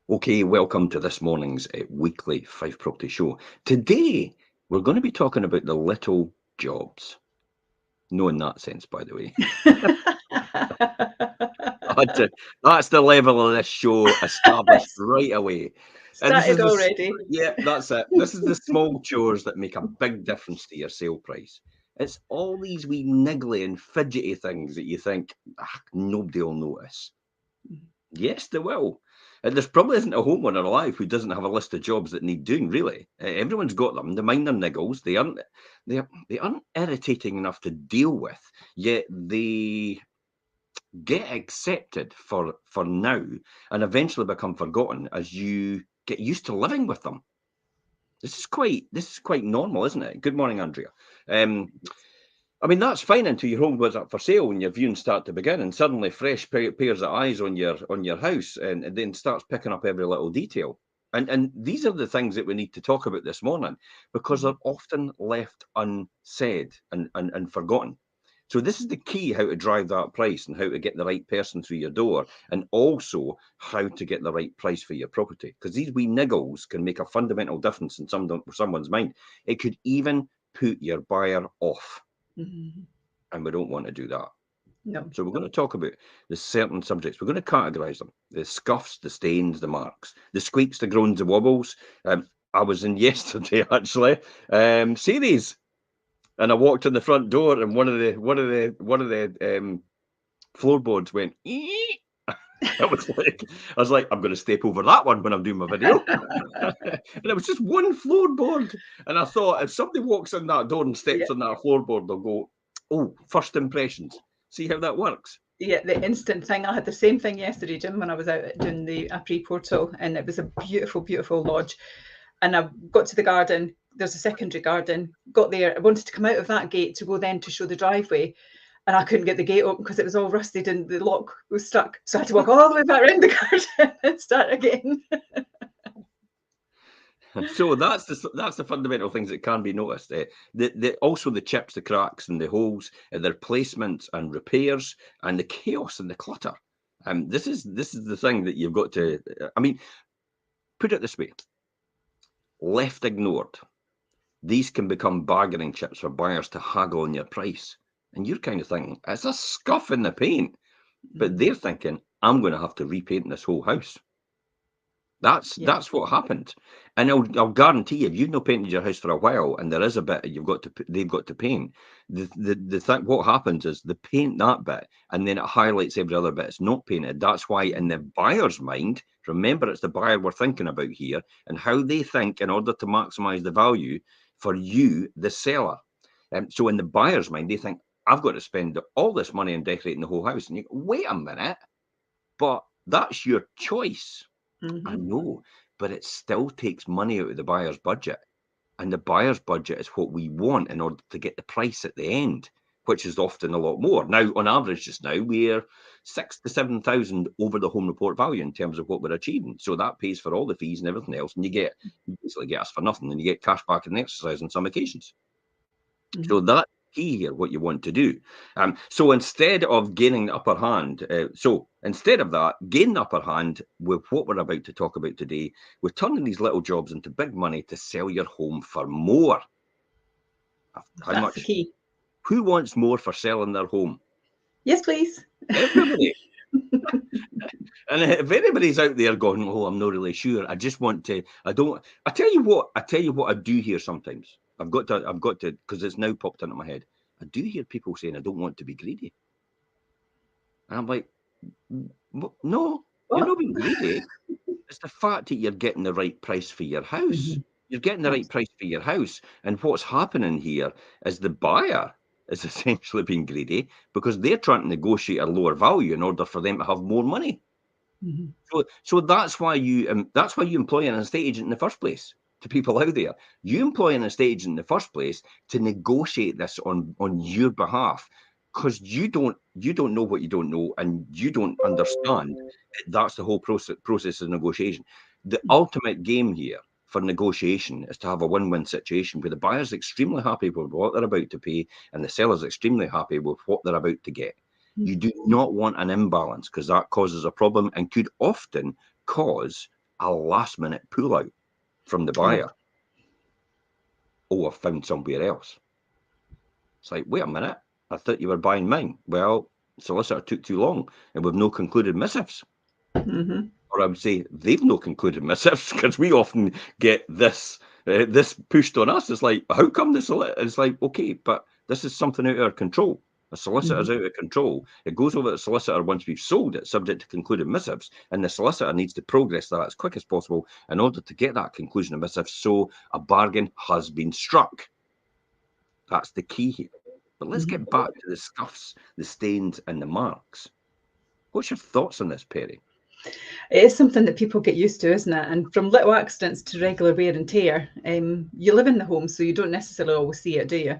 Okay, welcome to this morning's weekly Fife Property Show. Today, we're going to be talking about the little jobs. No, in that sense, by the way. That's the level of this show established right away. And this is Started already. yeah, that's it. This is the small chores that make a big difference to your sale price. It's all these wee niggly and fidgety things that you think nobody will notice. Yes, they will. And there's probably isn't a homeowner alive who doesn't have a list of jobs that need doing. Really, everyone's got them. They mind their niggles. They aren't irritating enough to deal with. Yet they get accepted for now, and eventually become forgotten as you get used to living with them. This is quite normal, isn't it? Good morning, Andrea. Um, I mean, that's fine until your home goes up for sale and your viewings start to begin, and suddenly fresh pairs of eyes on your house, and then starts picking up every little detail. And these are the things that we need to talk about this morning because they're often left unsaid and forgotten. So this is the key: how to drive that price and how to get the right person through your door, and also how to get the right price for your property. Because these wee niggles can make a fundamental difference in someone's mind. It could even put your buyer off, Mhm. and we don't want to do that. No. So we're going to talk about the certain subjects. We're going to categorise them: the scuffs, the stains, the marks, the squeaks, the groans, the wobbles. I was in yesterday actually series, and I walked in the front door, and one of the floorboards went. Eek. I was like, I'm going to step over that one when I'm doing my video. And it was just one floorboard. And I thought, if somebody walks in that door and Yeah. steps on that floorboard, they'll go, oh, first impressions. See how that works? Yeah, the instant thing. I had the same thing yesterday, Jim, when I was out doing the pre-portal, and it was a beautiful, beautiful lodge. And I got to the garden. There's a secondary garden. Got there. I wanted to come out of that gate to go then to show the driveway, and I couldn't get the gate open because it was all rusted and the lock was stuck. So I had to walk all the way back around the garden and start again. So that's the fundamental things that can be noticed. Also the chips, the cracks, and the holes, their placements and repairs, and the chaos and the clutter. This is the thing that you've got to. I mean, put it this way: left ignored, these can become bargaining chips for buyers to haggle on your price. And you're kind of thinking it's a scuff in the paint, but they're thinking I'm going to have to repaint this whole house. That's Yeah. that's what happened, and I'll guarantee you, if you've not painted your house for a while, and there is a bit they've got to paint. The thing what happens is they paint that bit, and then it highlights every other bit it's not painted. That's why, in the buyer's mind, remember it's the buyer we're thinking about here, and how they think in order to maximise the value for you, the seller. So in the buyer's mind, they think I've got to spend all this money on decorating the whole house, and you go, wait a minute, but that's your choice. I Mm-hmm. know, but it still takes money out of the buyer's budget. And the buyer's budget is what we want in order to get the price at the end, which is often a lot more. Now, on average, just now, we're 6 to 7,000 over the home report value in terms of what we're achieving. So that pays for all the fees and everything else. And you basically get us for nothing, and you get cash back in the exercise on some occasions. So Mm-hmm. that's key here, what you want to do. So instead of gaining the upper hand, instead of that, gain the upper hand with what we're about to talk about today. We're turning these little jobs into big money to sell your home for more. How That's the much? key. Who wants more for selling their home? Yes, please. Everybody. And if anybody's out there going, "Oh, I'm not really sure. I just want to. I don't." I tell you what. I tell you what. I do hear sometimes. I've got to, because it's now popped into my head. I do hear people saying, "I don't want to be greedy." And I'm like, No, you're What? not being greedy. It's the fact that you're getting the right price for your house. Mm-hmm. You're getting the right price for your house. And what's happening here is the buyer is essentially being greedy because they're trying to negotiate a lower value in order for them to have more money. Mm-hmm. So that's why you employ an estate agent in the first place. To people out there, you employ an estate agent in the first place to negotiate this on your behalf, because you don't know what you don't know, and you don't understand. That's the whole process of negotiation. The ultimate game here for negotiation is to have a win-win situation where the buyer's extremely happy with what they're about to pay and the seller's extremely happy with what they're about to get. You do not want an imbalance, because that causes a problem and could often cause a last minute pullout from the buyer. Oh, I've found somewhere else. It's like, wait a minute, I thought you were buying mine. Well, solicitor took too long and we've no concluded missives. Or I would say they've no concluded missives, because we often get this pushed on us. It's like, how come this? It's like, okay, but this is something out of our control. A solicitor's out of control. It goes over to the solicitor once we've sold it, subject to concluded missives, and the solicitor needs to progress that as quick as possible in order to get that conclusion of missives, so a bargain has been struck. That's the key here. But let's get back to the scuffs, the stains, and the marks. What's your thoughts on this, Perry? It is something that people get used to, isn't it? And from little accidents to regular wear and tear, you live in the home, so you don't necessarily always see it, do you?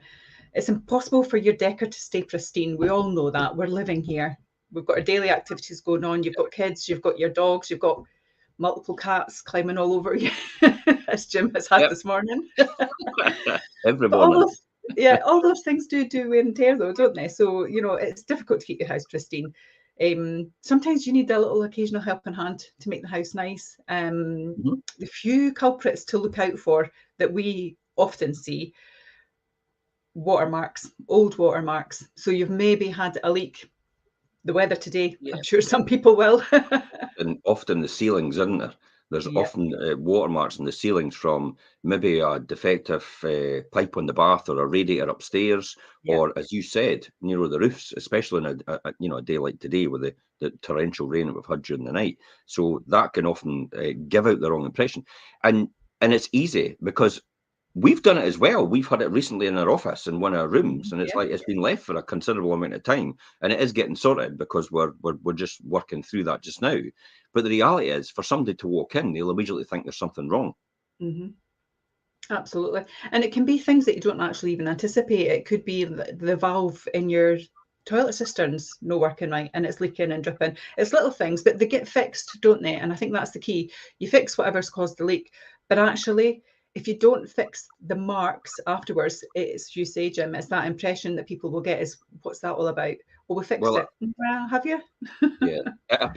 It's impossible for your decor to stay pristine. We all know that. We're living here. We've got our daily activities going on. You've got kids, you've got your dogs, you've got multiple cats climbing all over you, as Jim has had this morning. Every morning. All those things do wear and tear, though, don't they? So, it's difficult to keep your house pristine. Sometimes you need a little occasional helping hand to make the house nice. The few culprits to look out for that we often see: watermarks, old watermarks. So you've maybe had a leak. The weather today, I'm sure some people will. And often the ceilings, isn't there? There's often watermarks in the ceilings from maybe a defective pipe on the bath or a radiator upstairs, or, as you said, the roofs, especially in a day like today with the torrential rain that we've had during the night. So that can often give out the wrong impression. And it's easy because we've done it as well. We've had it recently in our office in one of our rooms, and it's like it's been left for a considerable amount of time, and it is getting sorted because we're just working through that just now. But the reality is, for somebody to walk in, they'll immediately think there's something wrong. Absolutely. And it can be things that you don't actually even anticipate. It could be the valve in your toilet cistern's not working right and it's leaking and dripping. It's little things, but they get fixed, don't they? And I think that's the key. You fix whatever's caused the leak, but actually, if you don't fix the marks afterwards, it's, you say, Jim, it's that impression that people will get is, what's that all about? Well, we fixed it. Well, have you?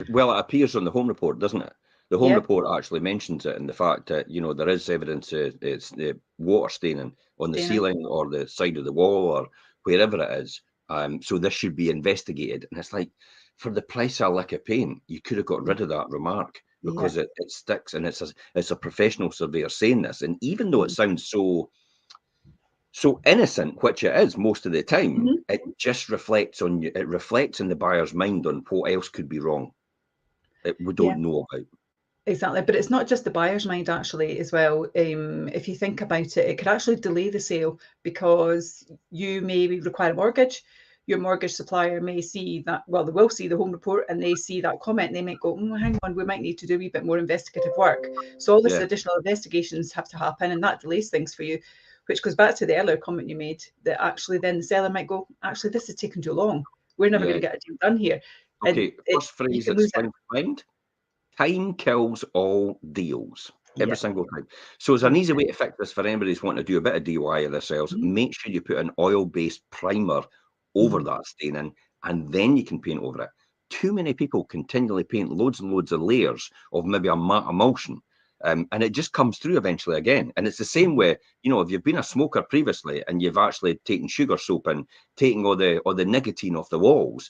Well, it appears on the home report, doesn't it? The home report actually mentions it, and the fact that, there is evidence it's the water staining on the ceiling or the side of the wall or wherever it is. So this should be investigated. And it's like, for the price of a lick of paint, you could have got rid of that remark, because it sticks, and it's a professional surveyor saying this. And even though it sounds so innocent, which it is most of the time, it just reflects in the buyer's mind on what else could be wrong that we don't know about. Exactly, but it's not just the buyer's mind actually as well. If you think about it, it could actually delay the sale, because you may require a mortgage. Your mortgage supplier may see that, well, they will see the home report and they see that comment and they might go, hang on, we might need to do a wee bit more investigative work. So all this additional investigations have to happen, and that delays things for you, which goes back to the earlier comment you made, that actually then the seller might go, actually, this is taking too long. We're never going to get a deal done here. Okay, first phrase that springs to mind: time kills all deals. Every single time. So as an easy way to fix this for anybody who's wanting to do a bit of DIY of themselves, make sure you put an oil-based primer over that staining, and then you can paint over it. Too many people continually paint loads and loads of layers of maybe a matte emulsion, and it just comes through eventually again. And it's the same way, if you've been a smoker previously and you've actually taken sugar soap and taken all the nicotine off the walls,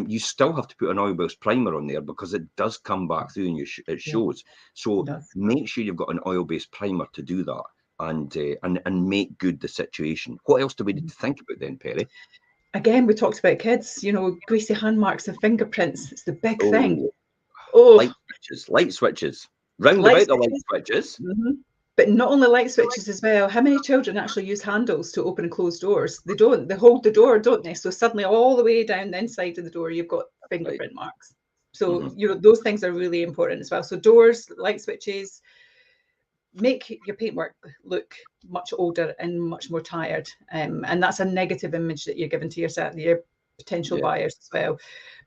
you still have to put an oil-based primer on there, because it does come back through and it shows. So make sure you've got an oil-based primer to do that, and make good the situation. What else do we need to think about then, Perry? Again, we talked about kids, greasy hand marks and fingerprints. It's the big thing. Light switches. Round about the light switches. But not only light switches as well. How many children actually use handles to open and close doors? They don't. They hold the door, don't they? So suddenly all the way down the inside of the door, you've got fingerprint marks. So, those things are really important as well. So doors, light switches, make your paintwork look much older and much more tired. And that's a negative image that you're giving to your potential buyers as well.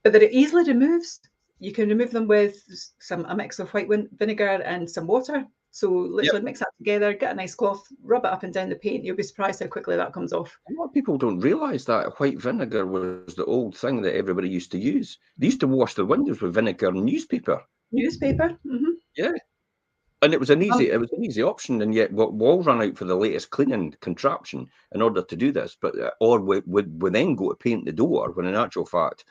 But that it easily removes. You can remove them with a mix of white vinegar and some water. So literally mix that together, get a nice cloth, rub it up and down the paint. You'll be surprised how quickly that comes off. A lot of people don't realise that white vinegar was the old thing that everybody used to use. They used to wash their windows with vinegar and newspaper. Newspaper? Yeah. And it was an easy option, and yet we'll all run out for the latest cleaning contraption in order to do this. But or we then go to paint the door, when in actual fact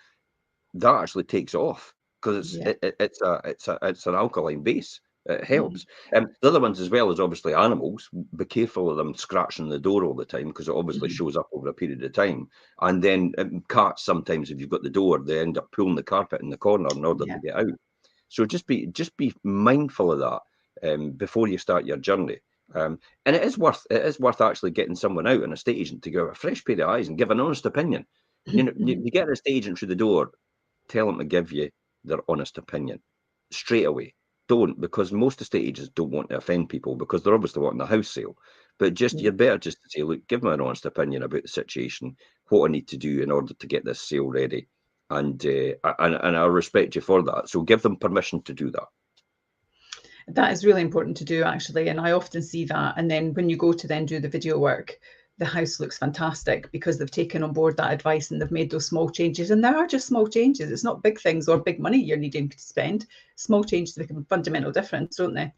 that actually takes off, because Yeah. it's an alkaline base. It helps. The other ones as well is obviously animals. Be careful of them scratching the door all the time, because it obviously shows up over a period of time. And then cats, sometimes if you've got the door, they end up pulling the carpet in the corner in order to get out. So just be mindful of that before you start your journey. And it is worth actually getting someone out, an estate agent, to give a fresh pair of eyes and give an honest opinion. You know, you get an estate agent through the door, tell them to give you their honest opinion straight away. Don't, because most estate agents don't want to offend people, because they're obviously wanting a house sale. But you're better just to say, look, give me an honest opinion about the situation, what I need to do in order to get this sale ready, and I'll respect you for that. So give them permission to do that. That is really important to do, actually, and I often see that. And then when you go to then do the video work, the house looks fantastic because they've taken on board that advice and they've made those small changes. And there are just small changes. It's not big things or big money you're needing to spend. Small changes make a fundamental difference, don't they?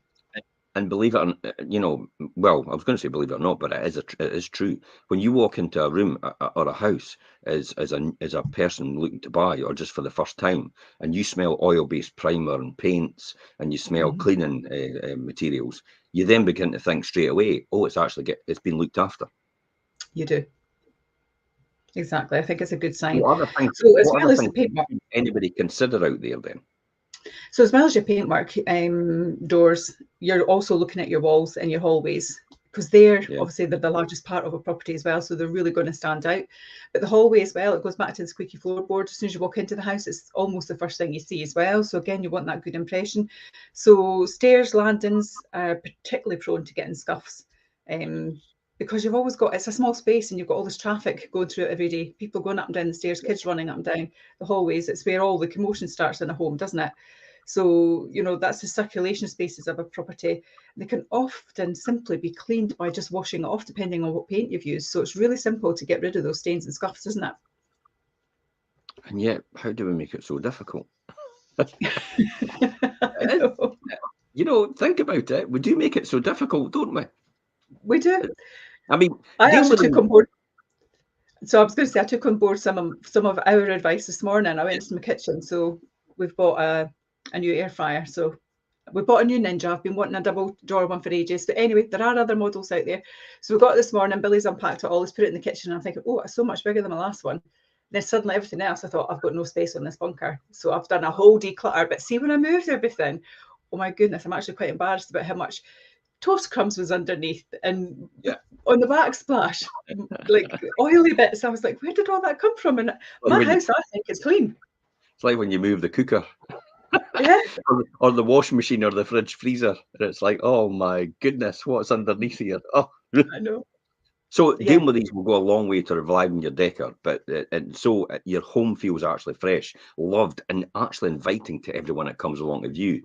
And believe it or not, well, I was going to say believe it or not, but it is true. When you walk into a room or a house as a person looking to buy, or just for the first time, and you smell oil-based primer and paints, and you smell cleaning materials, you then begin to think straight away, oh, it's been looked after. You do. Exactly. I think it's a good sign. What other things anybody consider out there then? So as well as your paintwork, doors, you're also looking at your walls and your hallways, because obviously they're the largest part of a property as well, so they're really going to stand out. But the hallway as well, it goes back to the squeaky floorboard. As soon as you walk into the house, it's almost the first thing you see as well. So again, you want that good impression. So stairs, landings are particularly prone to getting scuffs. Because you've always got, it's a small space and you've got all this traffic going through it every day, people going up and down the stairs, kids running up and down the hallways. It's where all the commotion starts in a home, doesn't it? So, that's the circulation spaces of a property. They can often simply be cleaned by just washing it off, depending on what paint you've used. So it's really simple to get rid of those stains and scuffs, isn't it? And yet, how do we make it so difficult? Think about it. We do make it so difficult, don't we? We do. I mean, I actually took on board. So I was going to say, I took on board some of our advice this morning. I went into my kitchen. So we've bought a new air fryer. So we bought a new Ninja. I've been wanting a double drawer one for ages. But anyway, there are other models out there. So we got it this morning. Billy's unpacked it all. He's put it in the kitchen. And I'm thinking, oh, it's so much bigger than my last one. Then suddenly everything else, I thought, I've got no space on this bunker. So I've done a whole declutter. But see, when I moved everything, oh my goodness, I'm actually quite embarrassed about how much toast crumbs was underneath, and on the backsplash, like oily bits. I was like, where did all that come from? And my house, I think, is clean. It's like when you move the cooker. Yeah. or the washing machine or the fridge freezer, and it's like, oh my goodness, what's underneath here? Oh, I know. So dealing with these will go a long way to reviving your decor, but and so your home feels actually fresh, loved, and actually inviting to everyone that comes along to view.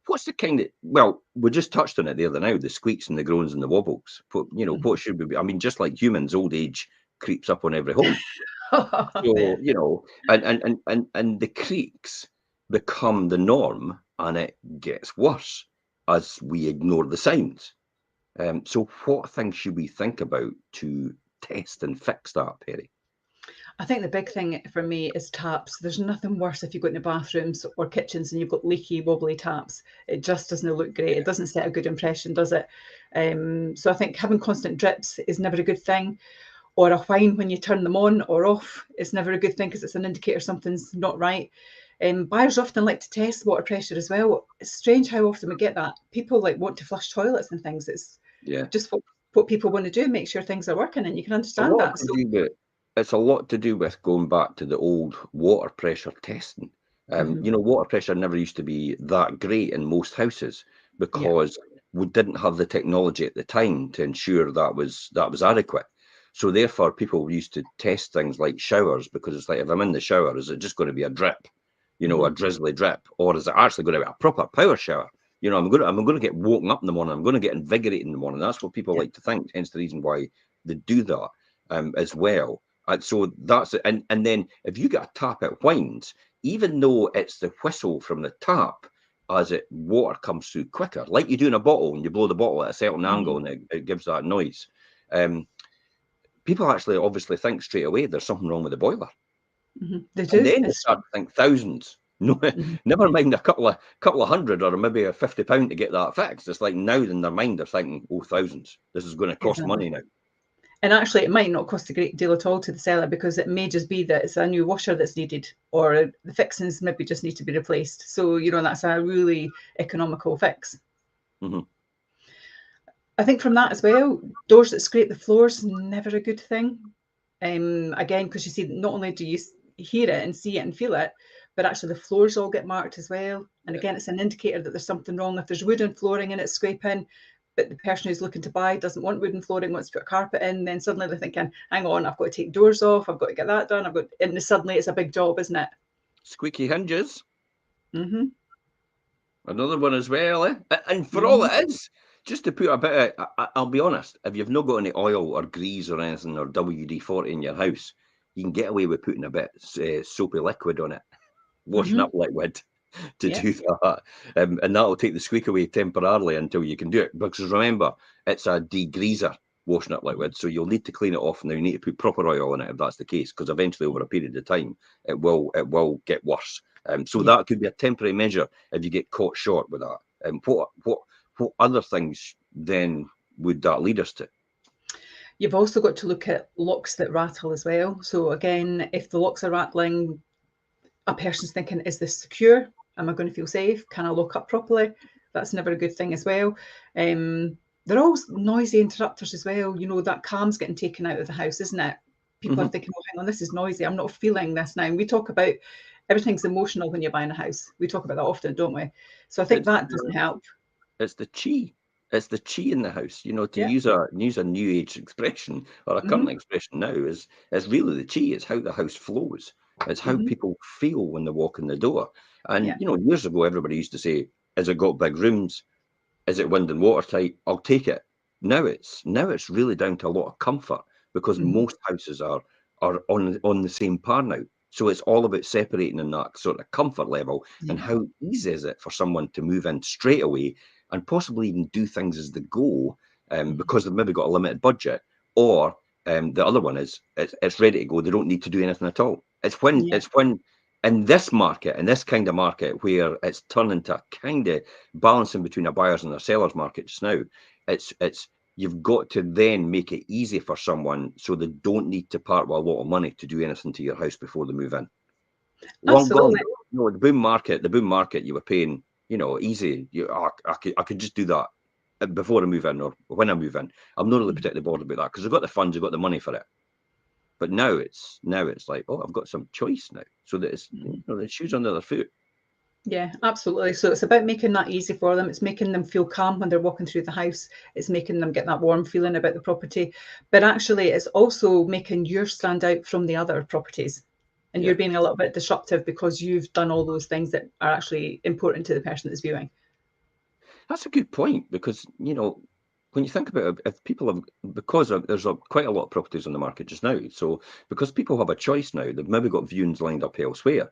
What's the kind of, well, we just touched on it the other now, the squeaks and the groans and the wobbles. But, what should we be? I mean, just like humans, old age creeps up on every home. So, and the creaks become the norm, and it gets worse as we ignore the signs. So what things should we think about to test and fix that, Perry? I think the big thing for me is taps. There's nothing worse if you go into bathrooms or kitchens and you've got leaky, wobbly taps. It just doesn't look great. It doesn't set a good impression, does it? So I think having constant drips is never a good thing. Or a whine when you turn them on or off is never a good thing, because it's an indicator something's not right. Buyers often like to test water pressure as well. It's strange how often we get that. People want to flush toilets and things. It's just what people want to do, make sure things are working, and you can understand that. It's a lot to do with going back to the old water pressure testing. Water pressure never used to be that great in most houses, because we didn't have the technology at the time to ensure that was adequate. So therefore, people used to test things like showers, because it's like, if I'm in the shower, is it just going to be a drip, a drizzly drip, or is it actually going to be a proper power shower? I'm going to get woken up in the morning. I'm going to get invigorated in the morning. That's what people like to think. Hence the reason why they do that as well. So that's it. And then if you get a tap, it whines, even though it's the whistle from the tap, as water comes through quicker, like you do in a bottle, and you blow the bottle at a certain angle, and it gives that noise. People actually obviously think straight away there's something wrong with the boiler. They do. And then they start to think thousands. No, never mind a couple of hundred or maybe a £50 to get that fixed. It's like now in their mind they're thinking, oh, thousands. This is going to cost money now. And actually, it might not cost a great deal at all to the seller, because it may just be that it's a new washer that's needed, or the fixings maybe just need to be replaced. So, that's a really economical fix. I think from that as well, doors that scrape the floors, never a good thing. Again, because you see, not only do you hear it and see it and feel it, but actually the floors all get marked as well. And again, it's an indicator that there's something wrong. If there's wooden flooring and it's scraping, but the person who's looking to buy doesn't want wooden flooring, wants to put a carpet in, then suddenly they're thinking, hang on, I've got to take doors off, I've got to get that done, and suddenly it's a big job, isn't it? Squeaky hinges. Another one as well, eh? And for all it is, just to put a bit of, I'll be honest, if you've not got any oil or grease or anything or WD-40 in your house, you can get away with putting a bit soapy liquid on it, washing up liquid to do that. And that'll take the squeak away temporarily until you can do it. Because remember, it's a degreaser, washing up liquid, so you'll need to clean it off. Now you need to put proper oil in it if that's the case, because eventually over a period of time it will get worse. So that could be a temporary measure if you get caught short with that. What other things then would that lead us to? You've also got to look at locks that rattle as well. So again, if the locks are rattling, a person's thinking, is this secure? Am I going to feel safe? Can I lock up properly? That's never a good thing as well. They're all noisy interrupters as well. That calm's getting taken out of the house, isn't it? People are thinking, oh, hang on, this is noisy. I'm not feeling this now. And we talk about everything's emotional when you're buying a house. We talk about that often, don't we? So I think that doesn't help. It's the chi. It's the chi in the house. To use a new age expression or a current expression now is really the chi. It's how the house flows. It's how people feel when they walk in the door. And years ago, everybody used to say, "Has it got big rooms? Is it wind and watertight? I'll take it." Now it's really down to a lot of comfort, because most houses are on the same par now. So it's all about separating in that sort of comfort level, and how easy is it for someone to move in straight away and possibly even do things as they go, because they've maybe got a limited budget, or the other one is it's ready to go. They don't need to do anything at all. It's when in this market, in this kind of market, where it's turning to a kind of balancing between a buyer's and a seller's market just now, it's you've got to then make it easy for someone so they don't need to part with a lot of money to do anything to your house before they move in. Long gone. The boom market, you were paying, easy. I could just do that before I move in or when I move in. I'm not really particularly bothered about that, because I've got the funds, I've got the money for it. But now it's like, oh, I've got some choice now, so that it's the shoes under their foot. Yeah, absolutely. So it's about making that easy for them. It's making them feel calm when they're walking through the house. It's making them get that warm feeling about the property. But actually, it's also making yours stand out from the other properties. And you're being a little bit disruptive because you've done all those things that are actually important to the person that's viewing. That's a good point, because, when you think about it, if people have, because there's quite a lot of properties on the market just now, so because people have a choice now, they've maybe got viewings lined up elsewhere.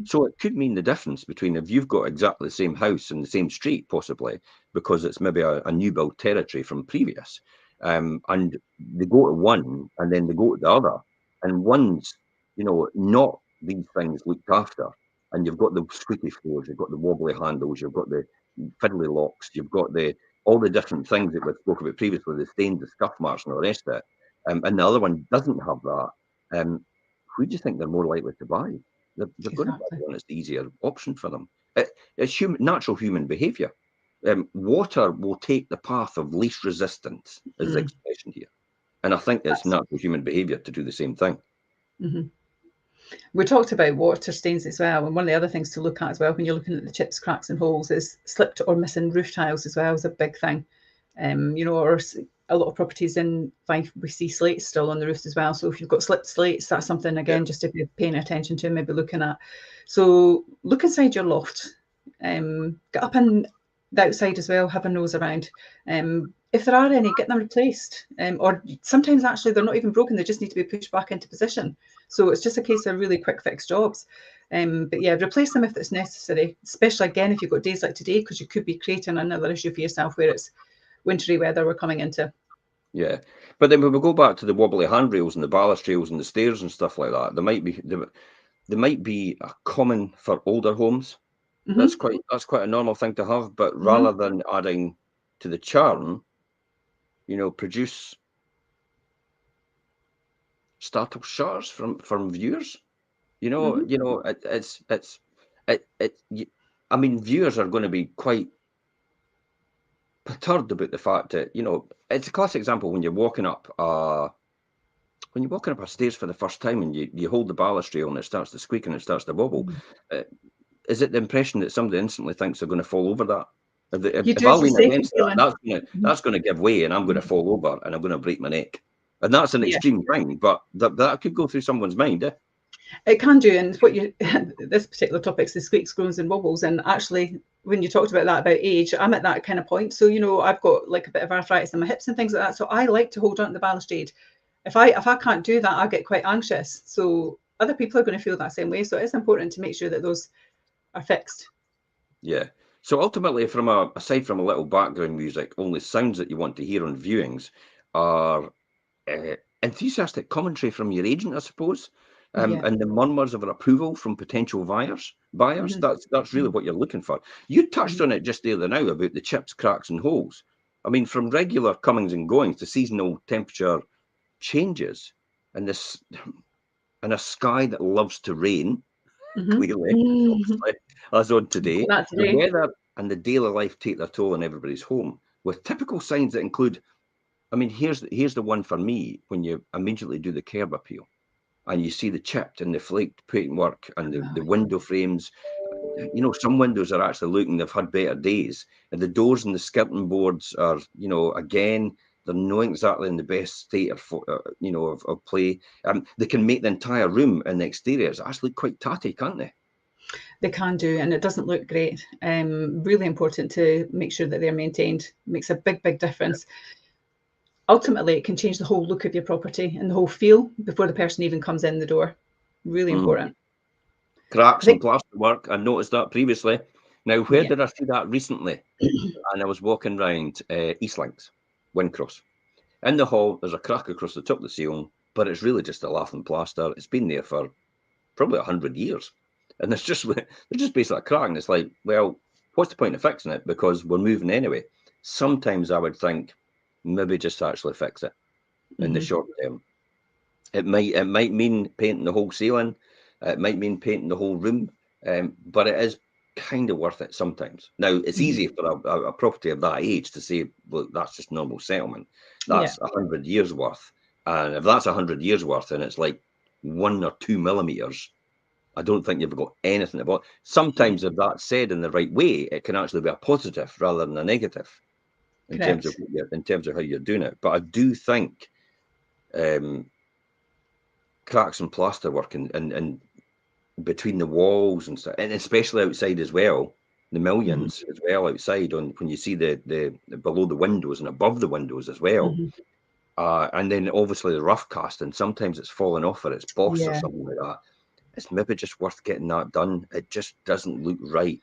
So it could mean the difference between if you've got exactly the same house in the same street, possibly, because it's maybe a new build territory from previous, and they go to one and then they go to the other, and one's, not these things looked after, and you've got the squeaky floors, you've got the wobbly handles, you've got the fiddly locks, you've got all the different things that we spoke about previously, the stains, the scuff marks, and all the rest of it, and the other one doesn't have that. Who do you think they're more likely to buy? They're going to buy one that's the easier option for them. It's natural human behaviour. Water will take the path of least resistance, is the expression here. And I think it's natural human behaviour to do the same thing. We talked about water stains as well, and one of the other things to look at as well when you're looking at the chips, cracks and holes is slipped or missing roof tiles as well is a big thing. Or a lot of properties in Fife, we see slates still on the roofs as well. So if you've got slipped slates, that's something, again, just to be paying attention to, maybe looking at. So look inside your loft. Get up and the outside as well, having those around. If there are any, get them replaced. Or sometimes actually they're not even broken, they just need to be pushed back into position. So it's just a case of really quick fix jobs. But yeah, replace them if it's necessary, especially again if you've got days like today, because you could be creating another issue for yourself where it's wintry weather we're coming into. Yeah, but then when we go back to the wobbly handrails and the balustrades and the stairs and stuff like that, there might be a common for older homes. Mm-hmm. That's quite a normal thing to have, but Mm-hmm. rather than adding to the charm, produce startled shots from viewers. I mean, viewers are going to be quite perturbed about the fact that it's a classic example when you're walking up a stairs for the first time and you hold the balustrade and it starts to squeak and it starts to wobble. Is it the impression that somebody instantly thinks they're going to fall over that? If I lean against that, that's going to give way and I'm going to fall over and I'm going to break my neck. And that's an extreme thing, but that could go through someone's mind. It can do, and what this particular topic is the squeaks, groans, and wobbles. And actually, when you talked about that about age, I'm at that kind of point. So I've got like a bit of arthritis in my hips and things like that. So I like to hold on to the balustrade. If I can't do that, I get quite anxious. So other people are going to feel that same way. So it's important to make sure that those are fixed. Yeah. So ultimately, aside from a little background music, only sounds that you want to hear on viewings are enthusiastic commentary from your agent, I suppose, and the murmurs of approval from potential buyers. That's really what you're looking for. You touched on it just the other now about the chips, cracks, and holes. I mean, from regular comings and goings to seasonal temperature changes, and a sky that loves to rain. Clearly, obviously, as on today, the weather and the daily life take their toll on everybody's home, with typical signs that include. I mean, here's the one for me when you immediately do the curb appeal, and you see the chipped and the flaked paintwork and the window frames. Some windows are actually looking they've had better days, and the doors and the skirting boards are, again. They're not exactly in the best state of play. They can make the entire room and the exteriors actually quite tatty, can't they? They can do, and it doesn't look great. Really important to make sure that they're maintained. Makes a big, big difference. Ultimately, it can change the whole look of your property and the whole feel before the person even comes in the door. Really important. Cracks and plaster work. I noticed that previously. Now, where did I see that recently? And I was walking around East Links, Windcross. In the hall, there's a crack across the top of the ceiling, but it's really just a laughing plaster. It's been there for probably 100 years. And there's just basically a crack. And it's like, well, what's the point of fixing it? Because we're moving anyway. Sometimes I would think maybe just actually fix it in the short term. It might mean painting the whole ceiling. It might mean painting the whole room. But it is kind of worth it sometimes. Now, it's easy for a property of that age to say, well, that's just normal settlement. That's 100 years worth. And if that's 100 years worth and it's like 1 or 2 millimeters, I don't think you've got anything about. Sometimes if that's said in the right way, it can actually be a positive rather than a negative in terms of how you're doing it. But I do think cracks and plaster work and between the walls and stuff, and especially outside as well, the millions as well outside when you see the below the windows and above the windows as well. And then obviously the rough cast, and sometimes it's falling off or it's boss or something like that. It's maybe just worth getting that done. It just doesn't look right.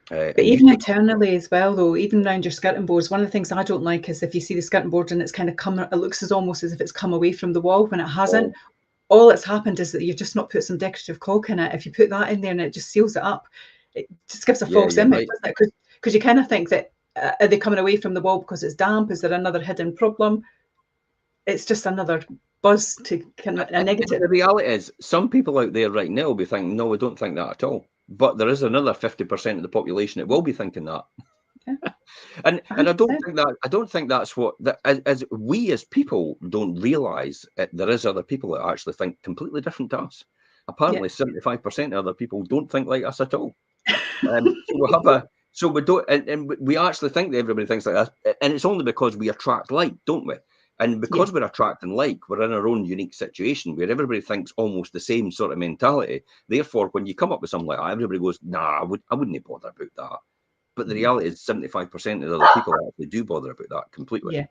But even internally as well, though, even around your skirting boards, one of the things I don't like is if you see the skirting board and it's kind of it looks almost as if it's come away from the wall when it hasn't. All that's happened is that you've just not put some decorative caulk in it. If you put that in there and it just seals it up, it just gives a false image, doesn't it? Because you kind of think that are they coming away from the wall because it's damp? Is there another hidden problem? It's just another buzz to kind of a negative. The reality is, some people out there right now will be thinking, no, we don't think that at all. But there is another 50% of the population that will be thinking that. And I don't think that's what as we as people don't realise there is other people that actually think completely different to us. Apparently, 75% of other people don't think like us at all. So we don't, and we actually think that everybody thinks like us, and it's only because we attract like, don't we? And because we're attracting like, we're in our own unique situation where everybody thinks almost the same sort of mentality. Therefore, when you come up with something like that, everybody goes, nah, I wouldn't bother about that. But the reality is 75% of the other people actually do bother about that completely. Yeah.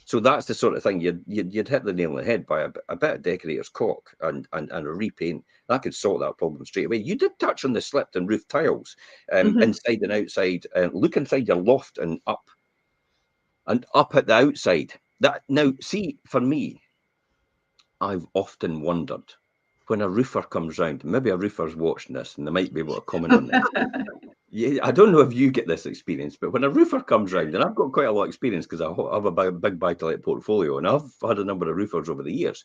So that's the sort of thing you'd hit the nail on the head by a bit of decorator's caulk and a repaint. That could sort that problem straight away. You did touch on the slipped and roof tiles, inside and outside. Look inside your loft and up at the outside. That now, see, for me, I've often wondered when a roofer comes round. Maybe a roofer's watching this and they might be able to comment on this. Yeah, I don't know if you get this experience, but when a roofer comes round, and I've got quite a lot of experience because I have a big buy-to-let portfolio, and I've had a number of roofers over the years.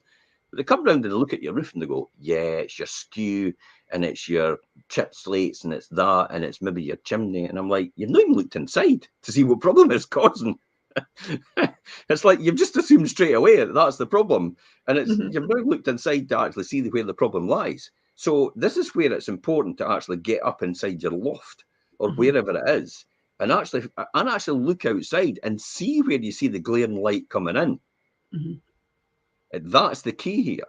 But they come round and they look at your roof and they go, "Yeah, it's your skew, and it's your chip slates, and it's that, and it's maybe your chimney." And I'm like, "You've not even looked inside to see what problem it's causing." It's like you've just assumed straight away that that's the problem, and you've not looked inside to actually see where the problem lies. So this is where it's important to actually get up inside your loft or wherever it is, and actually look outside and see where you see the glaring light coming in. That's the key here,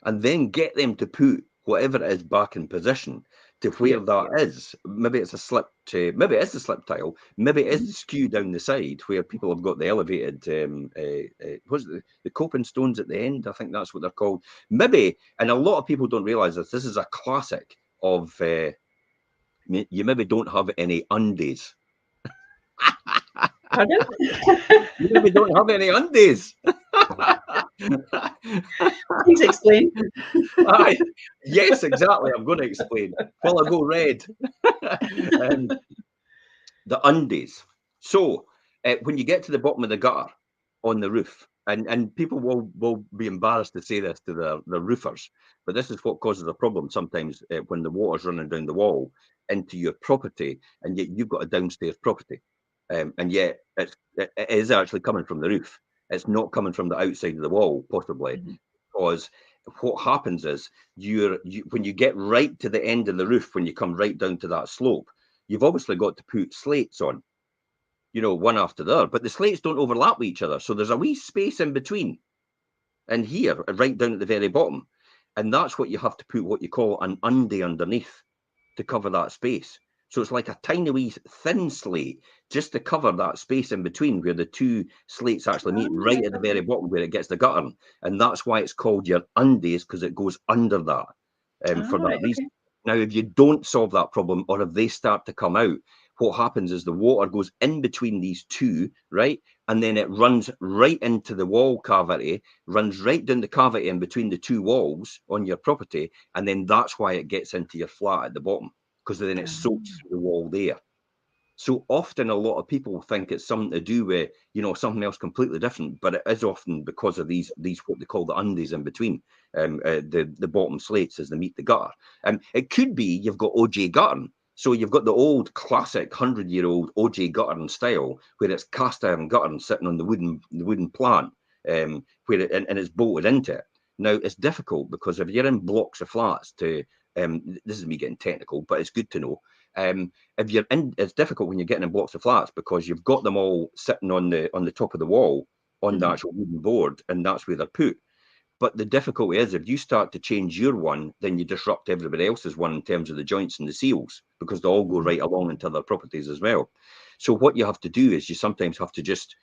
and then get them to put whatever it is back in position to where that is. Maybe it's a slip tile, maybe it is the skew down the side where people have got the elevated what's it, the coping stones at the end. I think that's what they're called. Maybe, and a lot of people don't realize this is a classic of you maybe don't have any undies. Pardon? You maybe don't have any undies. Please explain. Yes, exactly. I'm going to explain. Well, I go red. The undies. So when you get to the bottom of the gutter on the roof, and people will be embarrassed to say this to their roofers, but this is what causes a problem sometimes when the water's running down the wall into your property, and yet you've got a downstairs property, and yet it is actually coming from the roof. It's not coming from the outside of the wall, possibly, because what happens is when you get right to the end of the roof, when you come right down to that slope, you've obviously got to put slates on, one after the other, but the slates don't overlap with each other. So there's a wee space in between, and here, right down at the very bottom. And that's what you have to put what you call an undie underneath to cover that space. So it's like a tiny wee thin slate just to cover that space in between where the two slates actually meet, right at the very bottom where it gets the gutter. And that's why it's called your undies, because it goes under that for that reason. Okay. Now, if you don't solve that problem, or if they start to come out, what happens is the water goes in between these two, right? And then it runs right into the wall cavity, runs right down the cavity in between the two walls on your property. And then that's why it gets into your flat at the bottom, because then it soaks through the wall there. So often a lot of people think it's something to do with, something else completely different, but it is often because of these what they call the undies in between, the bottom slates as they meet the gutter. It could be you've got OJ guttering. So you've got the old classic 100-year-old OJ guttering style where it's cast iron guttering sitting on the wooden plant, and it's bolted into it. Now it's difficult because if you're in blocks of flats this is me getting technical, but it's good to know. If you're in, it's difficult when you're getting in blocks of flats because you've got them all sitting on the top of the wall on the actual wooden board, and that's where they're put. But the difficulty is if you start to change your one, then you disrupt everybody else's one in terms of the joints and the seals, because they all go right along into their properties as well. So what you have to do is you sometimes have to just,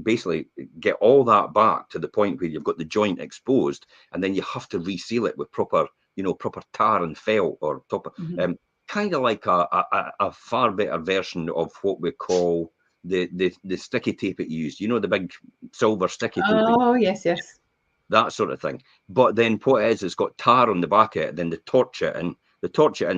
basically get all that back to the point where you've got the joint exposed, and then you have to reseal it with proper tar and felt, or kind of like a far better version of what we call the sticky tape it used. The big silver sticky tape. Oh, yes. That sort of thing. But then what it is, it's got tar on the back of it, then they torch it in,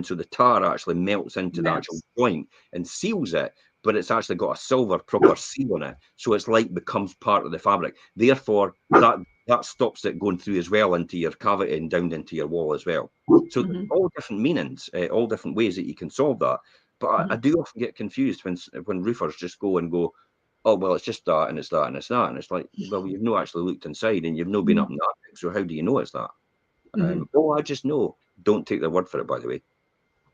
so the tar actually melts into the actual joint and seals it, but it's actually got a silver proper seal on it. So it's like becomes part of the fabric. Therefore, that stops it going through as well into your cavity and down into your wall as well. So all different meanings, all different ways that you can solve that. But I do often get confused when roofers just go, oh, well, it's just that, and it's that, and it's that. And it's like, well, you've not actually looked inside, and you've not been up in the attic, so how do you know it's that? I just know. Don't take their word for it, by the way.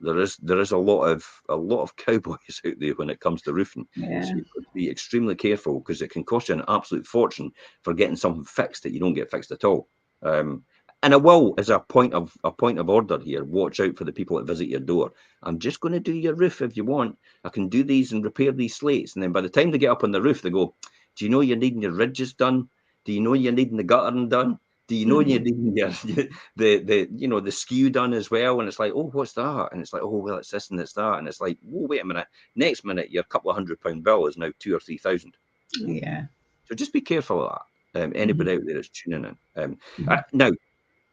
There is a lot of cowboys out there when it comes to roofing. Yeah. So you've got to be extremely careful, because it can cost you an absolute fortune for getting something fixed that you don't get fixed at all. And I will, as a point of order here, watch out for the people that visit your door. I'm just going to do your roof if you want. I can do these and repair these slates. And then by the time they get up on the roof, they go, do you know you're needing your ridges done? Do you know you're needing the guttering done? Do you know you're needing your the skew done as well? And it's like, oh, what's that? And it's like, oh, well, it's this and it's that. And it's like, oh, wait a minute. Next minute, your couple of £100 bill is now 2,000 or 3,000. Yeah. So just be careful of that. Anybody out there is tuning in. Now,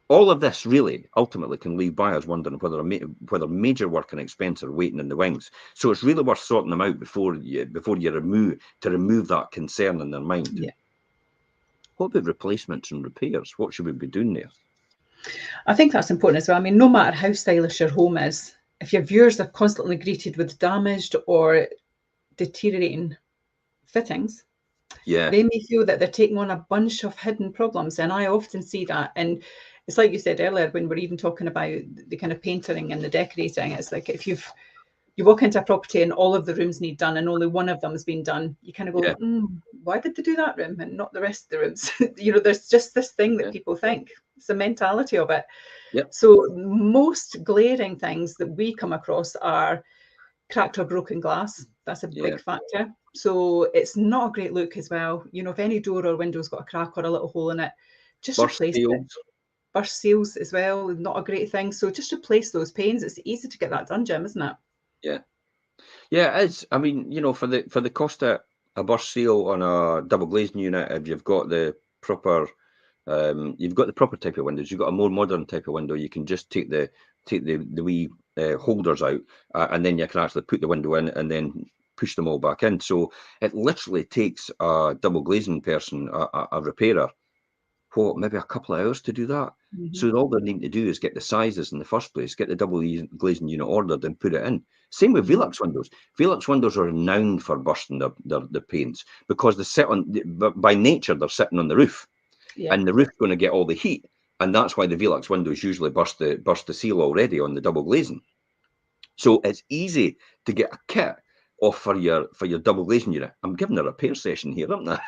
all of this really ultimately can leave buyers wondering whether major work and expense are waiting in the wings. So it's really worth sorting them out before you remove that concern in their mind. Yeah. What about replacements and repairs? What should we be doing there? I think that's important as well. I mean, no matter how stylish your home is, if your viewers are constantly greeted with damaged or deteriorating fittings, they may feel that they're taking on a bunch of hidden problems. And I often see that. And it's like you said earlier, when we're even talking about the kind of painting and the decorating, it's like if you walk into a property and all of the rooms need done and only one of them has been done, you kind of go, why did they do that room and not the rest of the rooms? There's just this thing that people think. It's the mentality of it. So most glaring things that we come across are cracked or broken glass. That's a big factor. So it's not a great look as well. If any door or window's got a crack or a little hole in it, just replace it. Burst seals as well, not a great thing. So just replace those panes. It's easy to get that done, Jim, isn't it? Yeah, it is. I mean, for the cost of a burst seal on a double glazing unit, if you've got the proper type of windows, you've got a more modern type of window, you can just take the wee holders out, and then you can actually put the window in and then push them all back in. So it literally takes a double glazing person, a repairer, maybe a couple of hours to do that. So all they need to do is get the sizes in the first place, get the double glazing unit ordered and put it in. Same with Velux windows. Velux windows are renowned for bursting the panes because they sit on, by nature, they're sitting on the roof, and the roof's going to get all the heat, and that's why the Velux windows usually burst the seal already on the double glazing. So it's easy to get a kit off for your double glazing unit. I'm giving a repair session here, aren't I?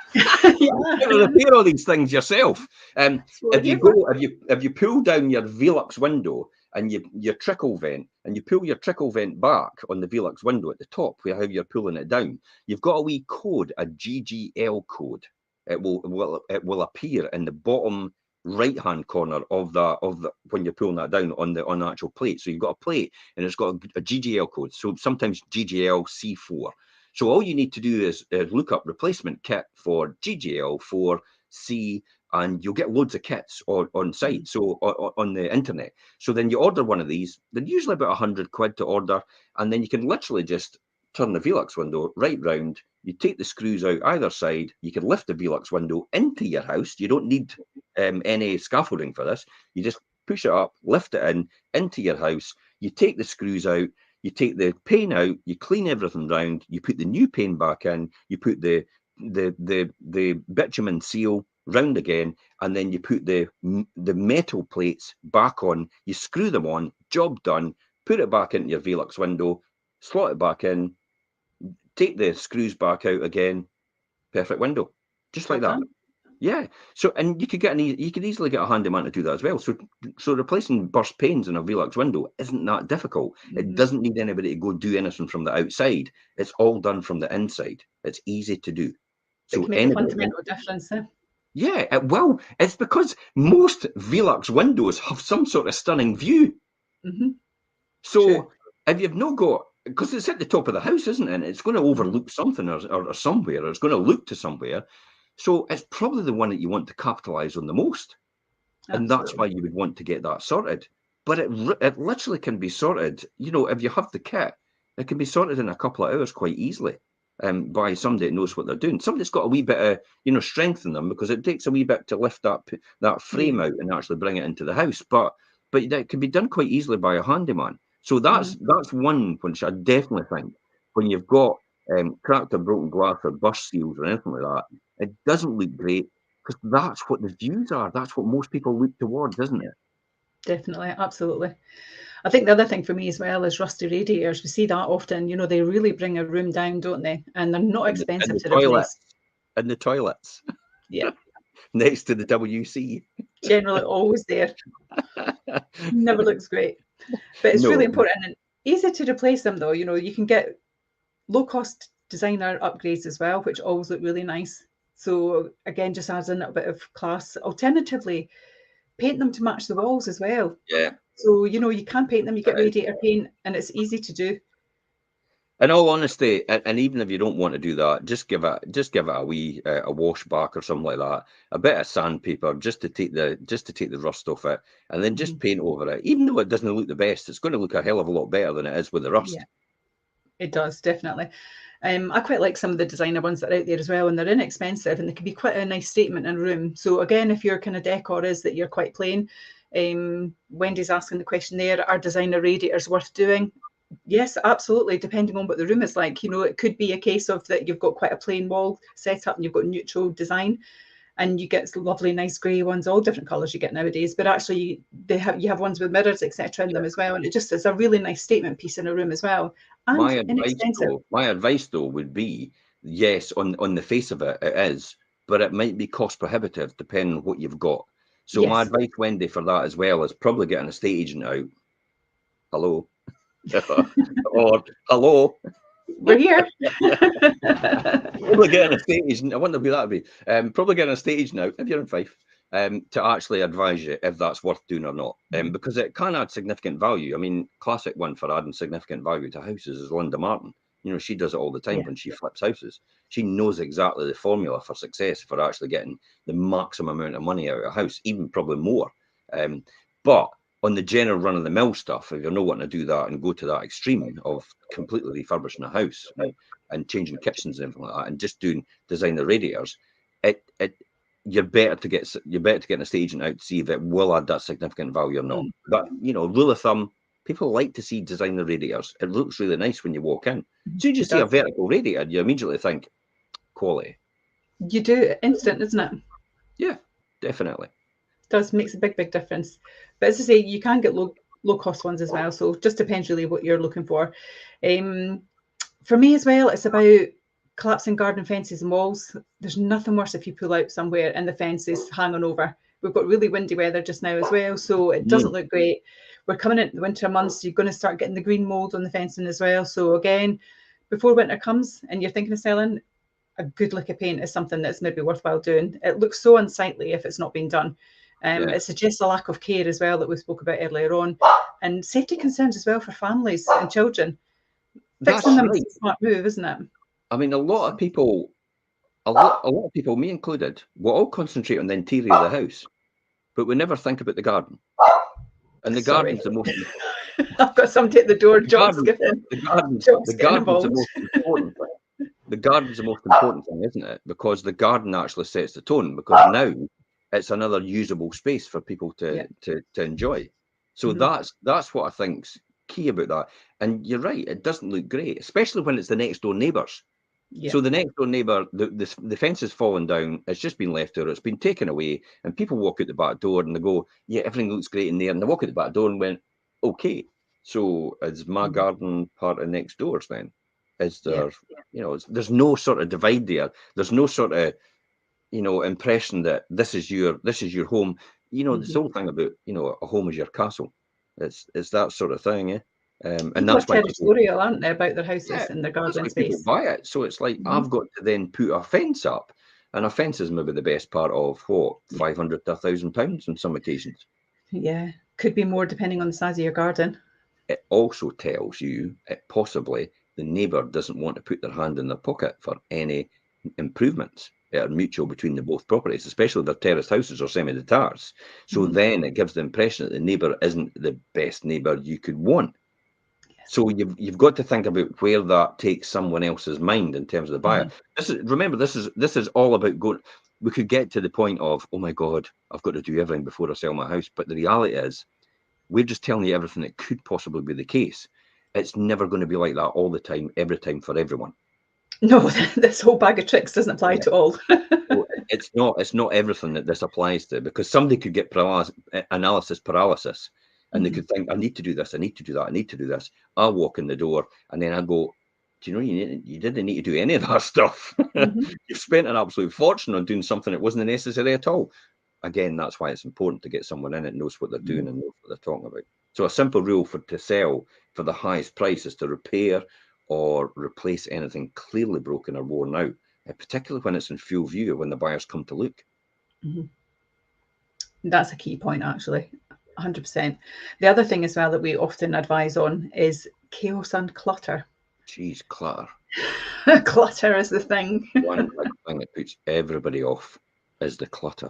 Repair all these things yourself. If you pull down your Velux window and your trickle vent, and you pull your trickle vent back on the Velux window at the top, where how you're pulling it down, you've got a wee code, a GGL code. It will appear in the bottom right-hand corner of the when you're pulling that down on the actual plate. So you've got a plate and it's got a GGL code. So sometimes GGL C4. So all you need to do is look up replacement kit for GGL 4C, and you'll get loads of kits on site, so on the internet. So then you order one of these. They're usually about £100 to order, and then you can literally just turn the Velux window right round. You take the screws out either side. You can lift the Velux window into your house. You don't need any scaffolding for this. You just push it up, lift it into your house. You take the screws out. You take the pane out. You clean everything round. You put the new pane back in. You put the bitumen seal round again, and then you put the metal plates back on. You screw them on. Job done. Put it back into your Velux window. Slot it back in. Take the screws back out again. Perfect window, just like that. Yeah. So, and you could easily get a handyman to do that as well. So replacing burst panes in a Velux window isn't that difficult. It doesn't need anybody to go do anything from the outside. It's all done from the inside. It's easy to do. So it can make a fundamental difference. Yeah. Well, it's because most Velux windows have some sort of stunning view. So if you've not got, because it's at the top of the house, isn't it? And it's going to overlook something or somewhere, or it's going to look to somewhere. So it's probably the one that you want to capitalize on the most. And that's why you would want to get that sorted. But it literally can be sorted. If you have the kit, it can be sorted in a couple of hours quite easily by somebody that knows what they're doing. Somebody's got a wee bit of strength in them, because it takes a wee bit to lift that frame out and actually bring it into the house. But that can be done quite easily by a handyman. So that's one which I definitely think, when you've got cracked or broken glass or burst seals or anything like that, it doesn't look great, because that's what the views are. That's what most people look towards, isn't it? Definitely, absolutely. I think the other thing for me as well is rusty radiators. We see that often. They really bring a room down, don't they? And they're not expensive to replace. And the toilets. Yeah. next to the WC. Generally always there. Never looks great. But it's really No, important and easy to replace them though. You know, you can get low cost designer upgrades as well, which always look really nice. So again, just adds in a bit of class. Alternatively, paint them to match the walls as well. yeah. So, you know, you can paint them, you get radiator paint, and it's easy to do. In all honesty, and even if you don't want to do that, just give it a wee a wash back or something like that, a bit of sandpaper just to take the rust off it, and then just paint over it. Even though it doesn't look the best, it's going to look a hell of a lot better than it is with the rust. Yeah, it does, definitely. I quite like some of the designer ones that are out there as well, and they're inexpensive and they can be quite a nice statement in a room. So again, if your kind of decor is that you're quite plain, Wendy's asking the question there, are designer radiators worth doing? Yes, absolutely, depending on what the room is like. You know, it could be a case of that you've got quite a plain wall set up and you've got neutral design, and you get lovely nice grey ones, all different colours you get nowadays, but actually you have ones with mirrors, etc. in them as well, and it just is a really nice statement piece in a room as well, and inexpensive. My advice though would be, yes, on the face of it, it is, but it might be cost prohibitive depending on what you've got. So my Yes. advice, Wendy, for that as well is probably get an estate agent out. Hello. Or hello. We're here. Probably get an estate agent. I wonder who that would be. Probably get an estate agent out if you're in Fife, to actually advise you if that's worth doing or not. Because it can add significant value. I mean, classic one for adding significant value to houses is Linda Martin. You know, she does it all the time when she flips houses. She knows exactly the formula for success for actually getting the maximum amount of money out of a house, even probably more. But on the general run-of-the-mill stuff, if you're not wanting to do that and go to that extreme of completely refurbishing a house and changing kitchens and everything like that, and just doing designer radiators, you're better to get an estate agent out to see if it will add that significant value or not. But rule of thumb, people like to see designer radiators. It looks really nice when you walk in. So you just see a vertical radiator, you immediately think quality. You do, instant, isn't it? Yeah, definitely. Makes a big difference. But as I say, you can get low cost ones as well. So just depends really what you're looking for. For me as well, it's about collapsing garden fences and walls. There's nothing worse if you pull out somewhere and the fence is hanging over. We've got really windy weather just now as well, so it doesn't look great. We're coming into the winter months, you're going to start getting the green mold on the fencing as well. So again, before winter comes and you're thinking of selling, a good lick of paint is something that's maybe worthwhile doing. It looks so unsightly if it's not being done. It suggests a lack of care as well that we spoke about earlier on, and safety concerns as well for families and children. Fixing them is a smart move, isn't it? I mean, a lot of people, me included, will all concentrate on the interior of the house, but we never think about the garden. And the garden's the most. I've got somebody at the door. The garden's the most important thing. The garden's the most important thing, isn't it? Because the garden actually sets the tone. Because now it's another usable space for people to enjoy. So that's what I think's key about that. And you're right, it doesn't look great, especially when it's the next door neighbours. So the next door neighbour, the fence has fallen down, it's just been left there, it's been taken away, and people walk out the back door and they go, yeah, everything looks great in there, and they walk out the back door and went, okay, so is my garden part of next doors then? Is there, there's no sort of divide there. There's no sort of, impression that this is your home. This whole thing about, a home is your castle. It's that sort of thing, yeah. And that's why territorial, aren't they, about their houses and their garden space? People buy it. So it's like I've got to then put a fence up, and a fence is maybe the best part of what, £500 to £1,000 on some occasions. Yeah, could be more depending on the size of your garden. It also tells you possibly the neighbour doesn't want to put their hand in their pocket for any improvements that are mutual between the both properties, especially if they're terraced houses or semi-detached. So then it gives the impression that the neighbour isn't the best neighbour you could want. So you've got to think about where that takes someone else's mind in terms of the buyer. This is all about going. We could get to the point of, oh my God, I've got to do everything before I sell my house. But the reality is, we're just telling you everything that could possibly be the case. It's never going to be like that all the time, every time for everyone. No, this whole bag of tricks doesn't apply to all. It's not everything that this applies to, because somebody could get analysis paralysis. And they could think, I need to do this, I need to do that, I need to do this. I'll walk in the door and then I go, do you know you didn't need to do any of that stuff. You've spent an absolute fortune on doing something that wasn't necessary at all. Again, that's why it's important to get someone in that knows what they're doing and knows what they're talking about. So a simple rule to sell for the highest price is to repair or replace anything clearly broken or worn out, particularly when it's in full view when the buyers come to look. That's a key point, actually. 100%. The other thing as well that we often advise on is chaos and clutter. Jeez, clutter. Clutter is the thing. One big thing that puts everybody off is the clutter.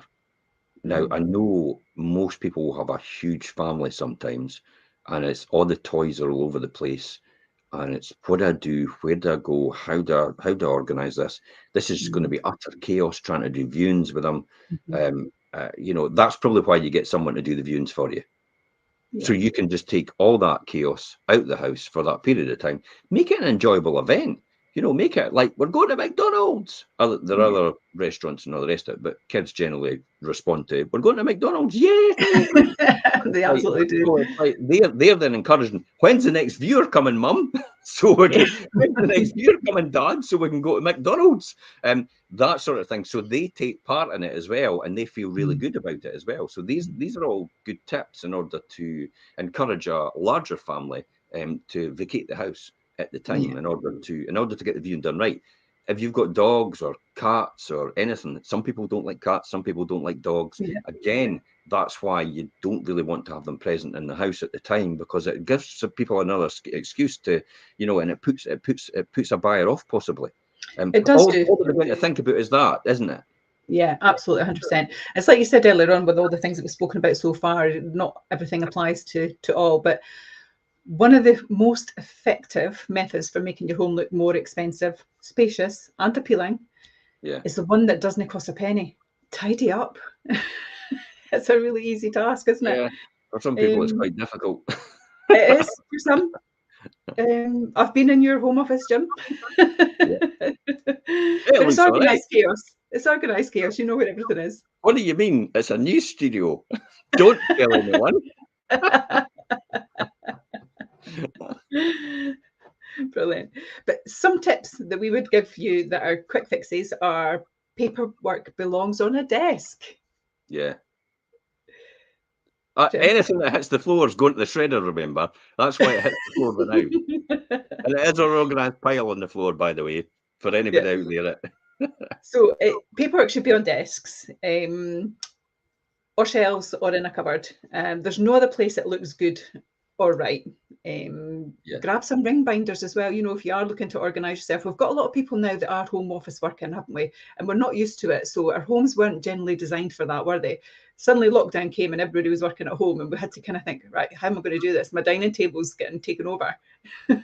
Now, I know most people will have a huge family sometimes, and it's all the toys are all over the place, and it's what do I do, where do I go, how do I organise this? This is going to be utter chaos trying to do viewings with them. You know, that's probably why you get someone to do the viewings for you. So you can just take all that chaos out the house for that period of time, make it an enjoyable event. You know, make it like we're going to McDonald's. There are other restaurants and all the rest of it, but kids generally respond to, we're going to McDonald's, yay! They absolutely do. Like they're then encouraging, when's the next viewer coming, Mum? So when's the next viewer coming, Dad? So we can go to McDonald's. That sort of thing. So they take part in it as well, and they feel really good about it as well. So these are all good tips in order to encourage a larger family to vacate the house at the time in order to get the viewing done right. If you've got dogs or cats or anything, some people don't like cats, some people don't like dogs. Again, that's why you don't really want to have them present in the house at the time, because it gives some people another excuse to, you know, and it puts a buyer off possibly. It does all do. they're going to think about is that, isn't it? Yeah, absolutely, 100%. It's like you said earlier on, with all the things that we've spoken about so far, not everything applies to all, but one of the most effective methods for making your home look more expensive, spacious, and appealing is the one that doesn't cost a penny. Tidy up. It's a really easy task, isn't it? Yeah. For some people, it's quite difficult. It is for some. I've been in your home office, Jim. But it's organised chaos. It's organised chaos. You know where everything is. What do you mean? It's a new studio. Don't tell anyone. Brilliant. But some tips that we would give you that are quick fixes are paperwork belongs on a desk. Yeah. Anything that hits the floor is going to the shredder, remember? That's why it hits the floor now. And it is an organised pile on the floor, by the way, for anybody out there. So paperwork should be on desks, or shelves, or in a cupboard. There's no other place that looks good or right. Grab some ring binders as well. You know, if you are looking to organise yourself, we've got a lot of people now that are home office working, haven't we? And we're not used to it. So our homes weren't generally designed for that, were they? Suddenly lockdown came and everybody was working at home, and we had to kind of think, right, how am I going to do this? My dining table's getting taken over. Do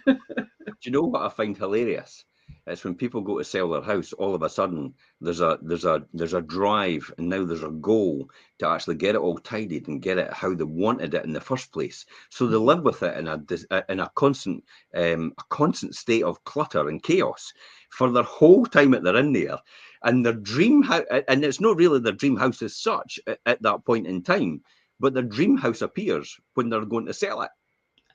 you know what I find hilarious? It's when people go to sell their house, all of a sudden there's a drive, and now there's a goal to actually get it all tidied and get it how they wanted it in the first place. So they live with it in a constant state of clutter and chaos for their whole time that they're in there. And their dream house, and it's not really their dream house as such at that point in time, but their dream house appears when they're going to sell it.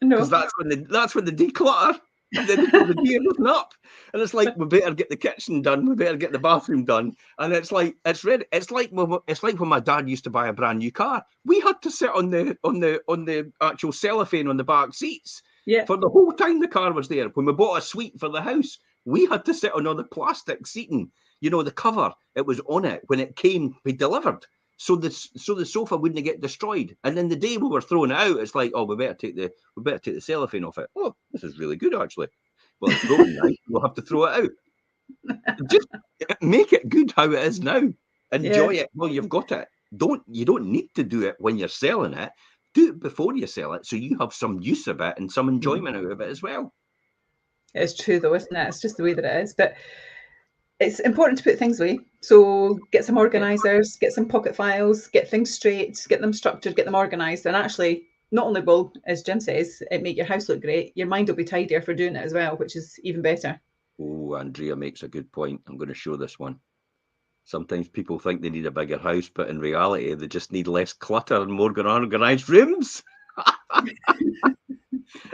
Because that's when they declutter. And then the gear isn't up, and it's like, we better get the kitchen done, we better get the bathroom done, and it's like it's ready. It's like when my dad used to buy a brand new car. We had to sit on the actual cellophane on the back seats for the whole time the car was there. When we bought a suite for the house, we had to sit on all the plastic seating. You know, the cover, it was on it when it came, we delivered. So the sofa wouldn't get destroyed. And then the day we were throwing it out, it's like, oh, we better take the cellophane off it. Oh, this is really good actually. Well, it's broken now. We'll have to throw it out. Just make it good how it is now. Enjoy it while you've got it. You don't need to do it when you're selling it. Do it before you sell it, so you have some use of it and some enjoyment out of it as well. It's true though, isn't it? It's just the way that it is. But it's important to put things away. So get some organisers, get some pocket files, get things straight, get them structured, get them organised. And actually, not only will, as Jim says, it make your house look great, your mind will be tidier for doing it as well, which is even better. Oh, Andrea makes a good point. I'm going to show this one. Sometimes people think they need a bigger house, but in reality, they just need less clutter and more organised rooms.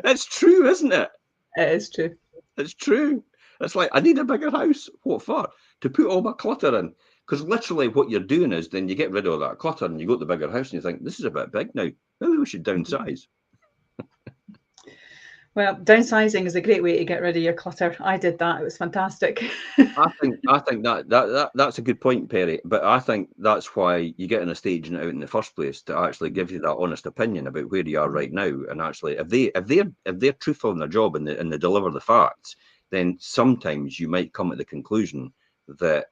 It's true, isn't it? It is true. It's true. It's like, I need a bigger house. What for? To put all my clutter in. Because literally what you're doing is then you get rid of all that clutter and you go to the bigger house and you think, this is a bit big now. Maybe we should downsize. Well, downsizing is a great way to get rid of your clutter. I did that. It was fantastic. I think that's a good point, Perry. But I think that's why you get an estate agent out in the first place, to actually give you that honest opinion about where you are right now. And actually, if they're truthful in their job and they deliver the facts, then sometimes you might come to the conclusion that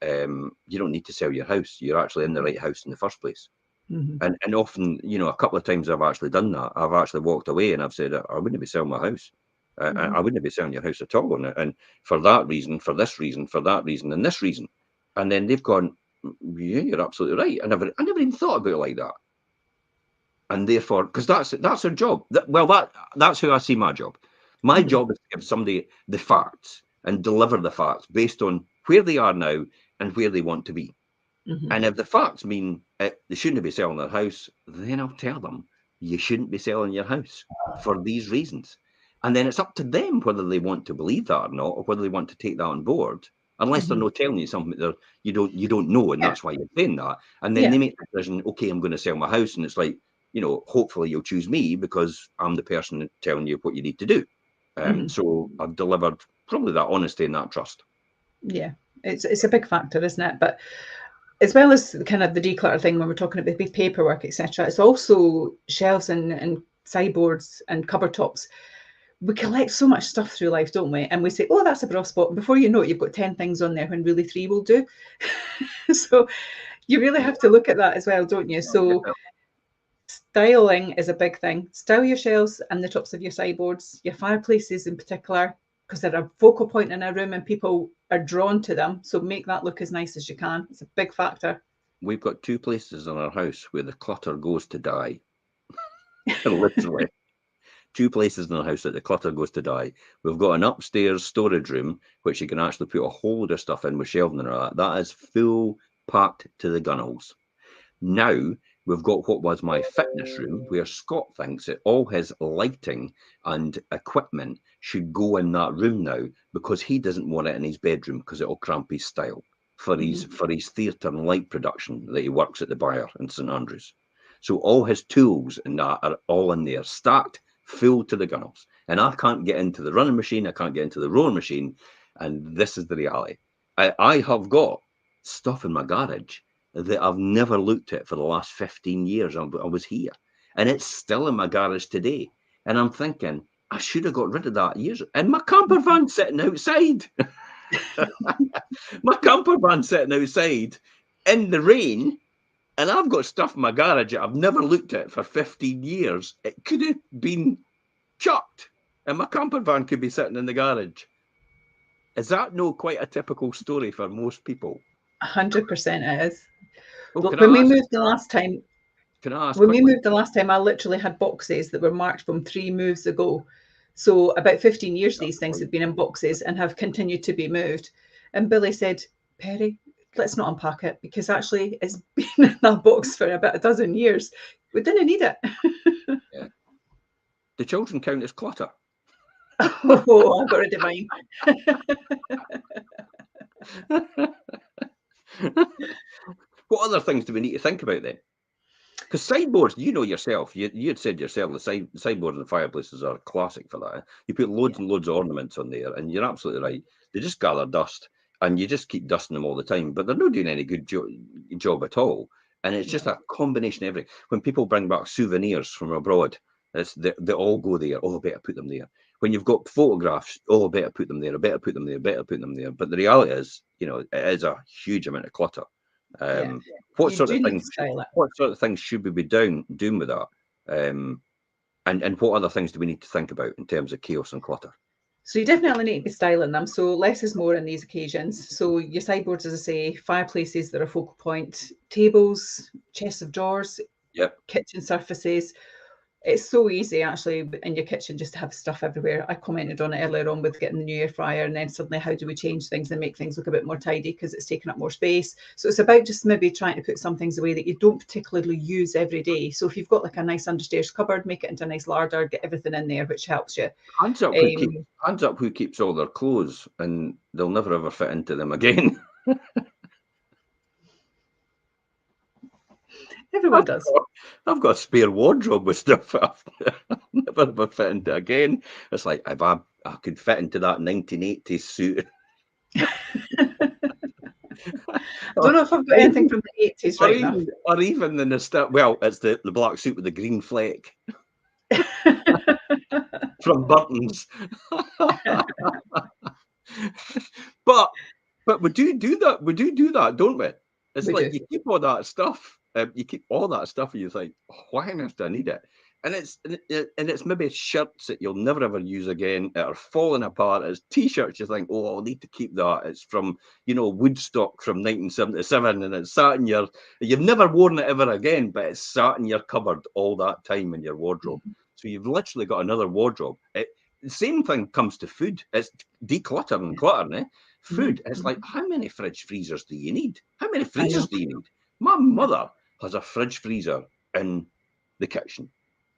you don't need to sell your house. You're actually in the right house in the first place. And often, a couple of times I've actually done that. I've actually walked away and I've said, I wouldn't be selling my house. I wouldn't be selling your house at all. And for that reason, for this reason, for that reason, and this reason. And then they've gone, yeah, you're absolutely right. I never even thought about it like that. And therefore, because that's their job. That's how I see my job. My job is to give somebody the facts and deliver the facts based on where they are now and where they want to be. And if the facts mean they shouldn't be selling their house, then I'll tell them you shouldn't be selling your house for these reasons. And then it's up to them whether they want to believe that or not, or whether they want to take that on board. Unless they're not telling you something that you don't know, and that's why you're saying that. And then they make the decision, okay, I'm going to sell my house, and it's like, hopefully you'll choose me because I'm the person telling you what you need to do. So I've delivered probably that honesty and that trust. Yeah, it's a big factor, isn't it? But as well as kind of the declutter thing, when we're talking about the paperwork, etc., it's also shelves and sideboards and cupboard tops. We collect so much stuff through life, don't we? And we say, oh, that's a bra spot. And before you know it, you've got 10 things on there when really 3 will do. So you really have to look at that as well, don't you? So styling is a big thing. Style your shelves and the tops of your sideboards, your fireplaces in particular, because they're a focal point in a room and people are drawn to them. So make that look as nice as you can. It's a big factor. We've got 2 places in our house where the clutter goes to die. Literally. 2 places in the house that the clutter goes to die. We've got an upstairs storage room, which you can actually put a whole load of stuff in with shelving and all that. That is full, packed to the gunnels. Now, we've got what was my fitness room, where Scott thinks that all his lighting and equipment should go in that room now, because he doesn't want it in his bedroom because it'll cramp his style for his theatre and light production that he works at the Buyer in St Andrews. So all his tools and that are all in there, stacked, full to the gunnels. And I can't get into the running machine, I can't get into the rowing machine, and this is the reality. I have got stuff in my garage that I've never looked at for the last 15 years. I was here, and it's still in my garage today. And I'm thinking, I should have got rid of that years ago. And my camper van's sitting outside. My camper van's sitting outside in the rain, and I've got stuff in my garage that I've never looked at for 15 years. It could have been chucked, and my camper van could be sitting in the garage. Is that not quite a typical story for most people? 100% it is. Oh, Look, when we moved the last time, I literally had boxes that were marked from 3 moves ago. So about 15 years, these things have been in boxes and have continued to be moved. And Billy said, Perry, let's not unpack it, because actually it's been in that box for about a dozen years. We didn't need it. Yeah. The children count as clutter. Oh, I got rid of mine. What other things do we need to think about then? Because sideboards, yourself, you had said yourself, the sideboards and the fireplaces are classic for that. You put loads and loads of ornaments on there, and you're absolutely right. They just gather dust, and you just keep dusting them all the time, but they're not doing any good job at all. And it's just a combination of everything. When people bring back souvenirs from abroad, they all go there. Oh, I better put them there. When you've got photographs, oh, I better put them there. I better put them there. I better put them there. But the reality is, it is a huge amount of clutter. What sort of things should we be doing with that? And what other things do we need to think about in terms of chaos and clutter? So you definitely need to be styling them. So less is more in these occasions. So your sideboards, as I say, fireplaces that are focal point, tables, chests of drawers, kitchen surfaces, It's so easy actually in your kitchen just to have stuff everywhere. I commented on it earlier on with getting the new air fryer, and then suddenly how do we change things and make things look a bit more tidy because it's taking up more space. So it's about just maybe trying to put some things away that you don't particularly use every day. So if you've got like a nice understairs cupboard, make it into a nice larder, get everything in there, which helps you. Hands up who keeps all their clothes, and they'll never ever fit into them again. Everyone does. I've got a spare wardrobe with stuff I've never ever fit into again. It's like, if I could fit into that 1980s suit. I don't know if I've got anything from the 80s right now. Or even the nostalgia. Well, it's the black suit with the green fleck from Burton's. but we do that. We do that, don't we? It's like you keep all that stuff. You keep all that stuff, and you think, why on earth do I need it? And it's maybe shirts that you'll never ever use again that are falling apart. It's t-shirts you think, oh, I'll need to keep that. It's from Woodstock from 1977, and it's sat in you've never worn it ever again, but it's sat in your cupboard all that time in your wardrobe. So you've literally got another wardrobe. The same thing comes to food. It's decluttering and cluttering. Food. It's like, how many fridge freezers do you need? How many freezers do you need? My mother has a fridge freezer in the kitchen.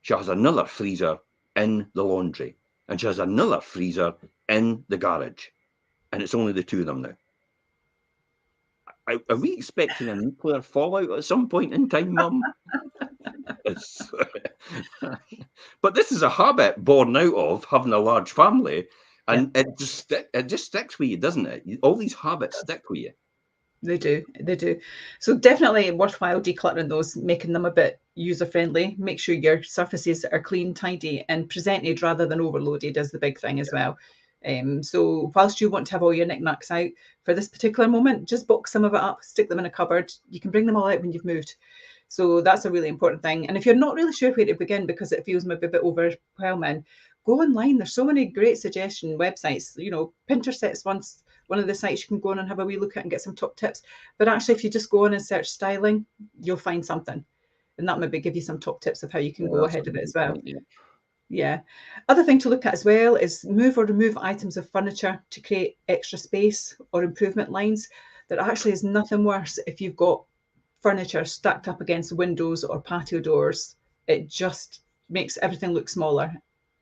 She has another freezer in the laundry, and she has another freezer in the garage, and it's only the two of them now. Are we expecting a nuclear fallout at some point in time, Mum? But this is a habit born out of having a large family, and it just sticks with you, doesn't it? All these habits stick with you. They do. So definitely worthwhile decluttering those, making them a bit user-friendly. Make sure your surfaces are clean, tidy, and presented rather than overloaded is the big thing as well. So whilst you want to have all your knickknacks out, for this particular moment, just box some of it up, stick them in a cupboard. You can bring them all out when you've moved. So that's a really important thing. And if you're not really sure where to begin because it feels maybe a bit overwhelming, go online. There's so many great suggestion websites. Pinterest's one of the sites you can go on and have a wee look at and get some top tips. But actually, if you just go on and search styling, you'll find something. And that maybe give you some top tips of how you can go ahead of it as well. Yeah. Other thing to look at as well is move or remove items of furniture to create extra space or improvement lines. There actually is nothing worse if you've got furniture stacked up against windows or patio doors. It just makes everything look smaller.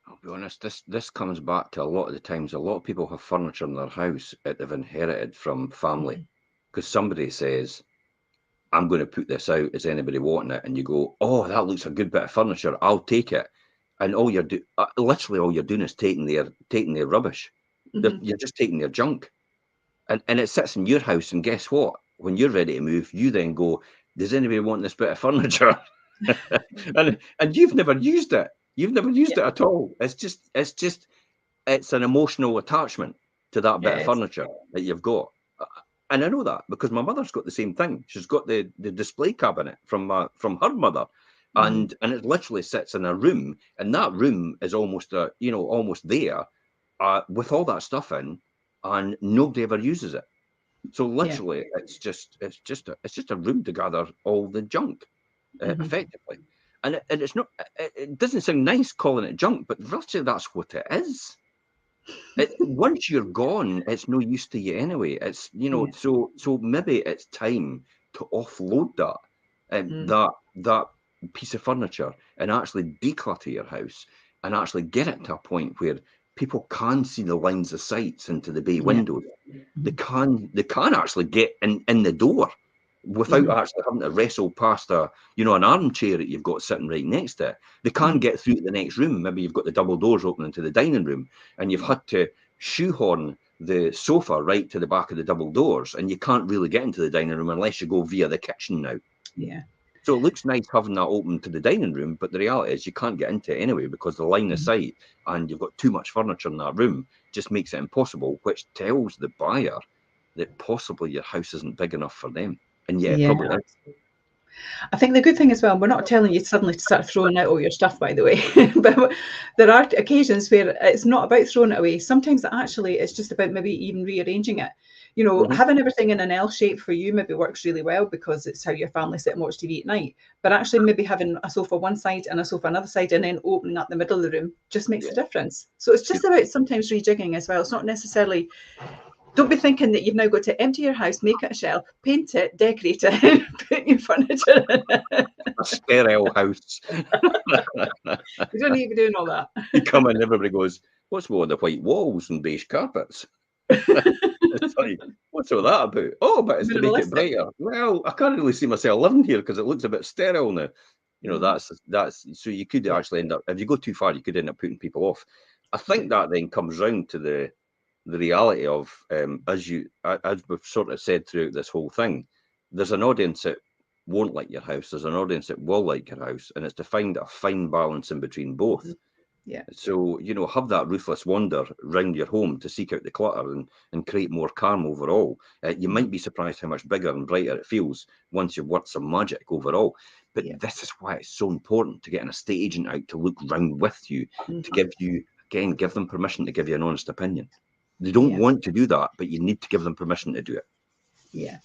I'll be honest, this comes back to a lot of the times. A lot of people have furniture in their house that they've inherited from family, because somebody says, I'm going to put this out, is anybody wanting it? And you go, oh, that looks a good bit of furniture, I'll take it. And literally all you're doing is taking their rubbish. You're just taking their junk, and it sits in your house. And guess what? When you're ready to move, you then go, does anybody want this bit of furniture? and you've never used it. You've never used it at all. It's an emotional attachment to that bit of furniture that you've got. And I know that because my mother's got the same thing. She's got the display cabinet from her mother. And it literally sits in a room, and that room is almost there with all that stuff in, and nobody ever uses it. So literally, it's just a room to gather all the junk, effectively. And it's not. It doesn't sound nice calling it junk, but virtually that's what it is. Once you're gone, it's no use to you anyway. It's so maybe it's time to offload that piece of furniture and actually declutter your house and actually get it to a point where people can see the lines of sights into the bay windows. They can actually get in the door without actually having to wrestle past an armchair that you've got sitting right next to it. They can get through to the next room. Maybe you've got the double doors open into the dining room and you've had to shoehorn the sofa right to the back of the double doors, and you can't really get into the dining room unless you go via the kitchen now. Yeah. So it looks nice having that open to the dining room, but the reality is you can't get into it anyway because the line of sight and you've got too much furniture in that room just makes it impossible, which tells the buyer that possibly your house isn't big enough for them. And probably is. I think the good thing as well, we're not telling you suddenly to start throwing out all your stuff, by the way, but there are occasions where it's not about throwing it away. Sometimes actually it's just about maybe even rearranging it. You know, having everything in an L shape for you maybe works really well because it's how your family sit and watch TV at night. But actually maybe having a sofa one side and a sofa another side and then opening up the middle of the room just makes a difference. So it's just about sometimes rejigging as well. It's not necessarily, don't be thinking that you've now got to empty your house, make it a shell, paint it, decorate it, and put your furniture in it. A sterile house. You don't need to be doing all that. You come in, everybody goes, what's with all the white walls and beige carpets? It's like, what's all that about? Oh, but it's to make it brighter. Well, I can't really see myself living here because it looks a bit sterile now. You know, that's so you could actually end up, if you go too far, you could end up putting people off. I think that then comes round to the reality of, as we've sort of said throughout this whole thing, there's an audience that won't like your house, there's an audience that will like your house, and it's to find a fine balance in between both. Yeah. So, you know, have that ruthless wander round your home to seek out the clutter and create more calm overall. You might be surprised how much bigger and brighter it feels once you've worked some magic overall. But this is why it's so important to get an estate agent out to look round with you, to give you, again, give them permission to give you an honest opinion. They don't want to do that, but you need to give them permission to do it. Yeah,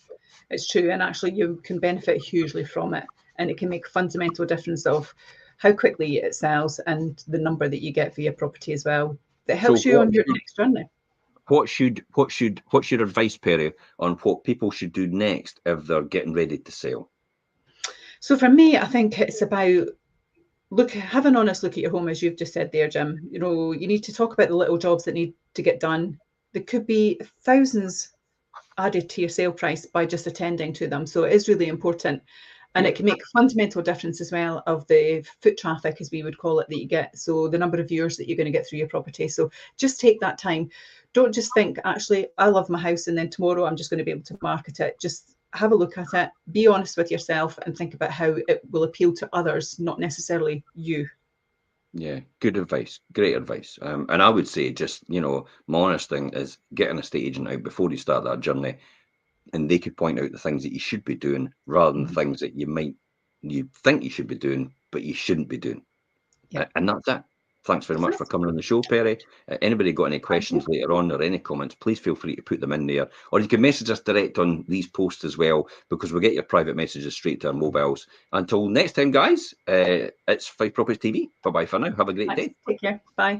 it's true. And actually you can benefit hugely from it. And it can make a fundamental difference of how quickly it sells and the number that you get for your property as well. That helps you on your next journey. What's your advice, Perry, on what people should do next if they're getting ready to sell? So for me, I think it's about have an honest look at your home, as you've just said there, Jim. You know, you need to talk about the little jobs that need to get done. There could be thousands added to your sale price by just attending to them. So it is really important. And it can make a fundamental difference as well of the foot traffic, as we would call it, that you get. So the number of viewers that you're going to get through your property. So just take that time. Don't just think, actually, I love my house and then tomorrow I'm just going to be able to market it. Just have a look at it, be honest with yourself and think about how it will appeal to others, not necessarily you. Yeah, good advice. Great advice. And I would say just, you know, my honest thing is get an estate agent out before you start that journey, and they could point out the things that you should be doing rather than things that you think you should be doing, but you shouldn't be doing. Yeah. And that's it. Thanks very much for coming on the show, Perry. Anybody got any questions later on or any comments, please feel free to put them in there. Or you can message us direct on these posts as well, because we'll get your private messages straight to our mobiles. Until next time, guys, it's Fife Properties TV. Bye-bye for now. Have a great day. Take care. Bye.